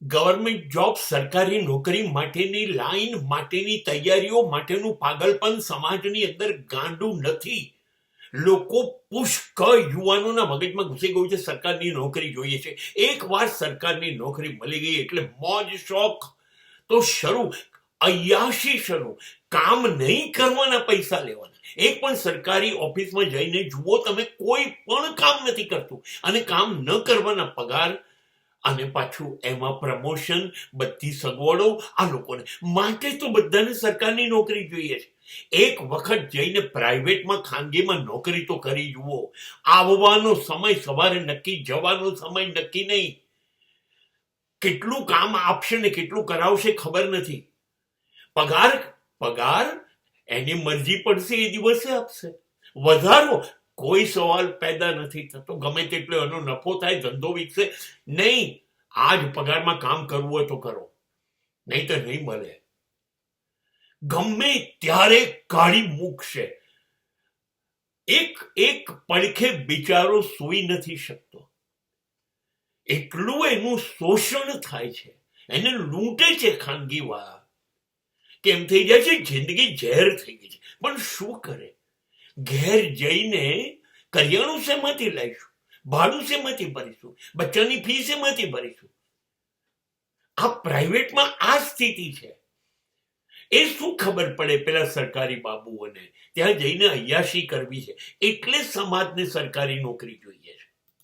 Government job, સરકારી નોકરી માટેની લાઈન માટેની તૈયારીઓ માટેનું પાગલપન સમાજની અંદર ગાંડું નથી. લોકો પુષ્કળ યુવાનોના મગજમાં ઘૂસી ગયું છે સરકારની નોકરી જોઈએ છે. એકવાર સરકારની નોકરી મળી ગઈ એટલે મોજ શોખ તો શરૂ, અય્યાશી શરૂ. કામ નહીં કરવાના, પૈસા લેવાના. એક પણ સરકારી ઓફિસમાં જઈને જુઓ તમે, કોઈ પણ કામ નથી કરતું અને કામ ન કરવાના પગાર, અને પાછું એમાં પ્રમોશન, બધી સગવડો આ લોકોને. માટે તો બધાને સરકારની નોકરી જોઈએ છે. એક વખત જઈને પ્રાઇવેટમાં, ખાનગીમાં નોકરી તો કરી જુઓ. આવવાનો સમય સવારે નક્કી, જવાનો સમય નક્કી નહીં. કેટલું કામ આપશે ને કેટલું કરાવશે ખબર નથી. પગાર પગાર એની મરજી પડશે એ દિવસે આપશે. વધારો કોઈ સવાલ પેદા નથી થતો. ગમે તેટલો એનો નફો થાય, ધંધો વિકસે નહીં. આજ પગારમાં કામ કરવું હોય તો કરો, નહીં તો નહીં મળે. ગમે ત્યારે કાઢી મૂકશે. એક એક પડખે બિચારો સૂઈ નથી શકતો. એટલું એનું શોષણ થાય છે, એને લૂંટે છે ખાનગી વાળા. કેમ થઈ જાય છે? જિંદગી ઝેર થઈ ગઈ છે. પણ શું કરે? ઘેર જઈને કરિયાણું શેમાંથી લાવીશું? ભાડું શેમાંથી ભરીશું? બચ્ચાની ફી શેમાંથી ભરીશું? આ પ્રાઇવેટમાં આ સ્થિતિ છે. એ શું ખબર પડે પેલા સરકારી બાબુઓને? ત્યાં જઈને અય્યાશી કરવી છે એટલે સમાજને સરકારી નોકરી જોઈએ છે.